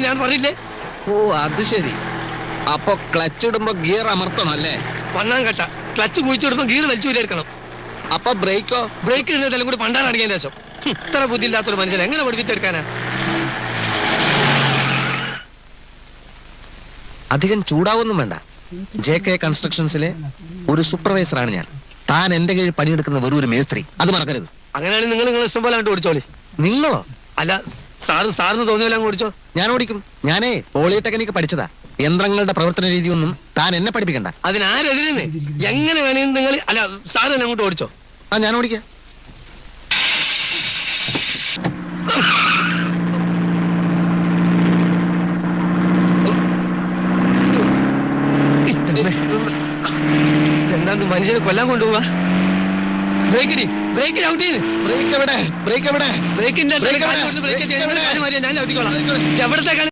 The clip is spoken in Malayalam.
ഓടിക്കണം ഞാൻ പറഞ്ഞില്ലേ? ഓ അത് ശരി. അപ്പൊ ക്ലച്ച് ഇടുമ്പോ ഗിയർ അമർത്തണം അല്ലേ? പണ്ണാൻ കെട്ട ക്ലച്ച് കുഴിച്ചിടുമ്പോ ഗീർ വലിച്ചൂരെടുക്കണം. അപ്പൊ ബ്രേക്കോ? ബ്രേക്ക് ഇടുന്നതെല്ലാം കൂടി പണ്ടാൻ അടിക്കാൻ ശേഷം. ഇത്ര ബുദ്ധിയില്ലാത്തൊരു മനുഷ്യൻ എങ്ങനെ പഠിപ്പിച്ചെടുക്കാനാ? അധികം ചൂടാവൊന്നും വേണ്ട. JK കൺസ്ട്രക്ഷൻസിലെ ഒരു സൂപ്പർവൈസറാണ് ഞാൻ. താൻ എന്റെ കീഴിൽ പണിയെടുക്കുന്ന വെറും ഒരു മേസ്ത്രി, അത് മറക്കരുത്. അങ്ങനെയാണെങ്കിൽ നിങ്ങൾ ഇഷ്ടം പോലെ അങ്ങോട്ട് ഓടിച്ചോളി. നിങ്ങളോ? അല്ല സാറിന് തോന്നിയല്ല അങ്ങ് ഓടിച്ചോ. ഞാൻ ഓടിക്കും. ഞാനേ പോളിടെക്നിക്ക് പഠിച്ചതാ. യന്ത്രങ്ങളുടെ പ്രവർത്തന രീതിയൊന്നും താൻ എന്നെ പഠിപ്പിക്കണ്ട. അതിനാരെതിരെന്ന് എങ്ങനെ വേണമെങ്കിൽ നിങ്ങൾ അല്ല സാറ് തന്നെ അങ്ങോട്ട് ഓടിച്ചോ. ആ ഞാൻ ഓടിക്കാം. എന്താ മനുഷ്യനെ കൊല്ലാൻ കൊണ്ടുപോവാ? ബ്രേക്ക് ഔട്ട് ചെയ്ത് ബ്രേക്ക് എവിടെ? ബ്രേക്ക് എവിടെ? ബ്രേക്കിന്റെ ബ്രേക്ക് എവിടെ? ഞാൻ ഔട്ടിക്കോളാം. എവിടത്തേക്കാണ്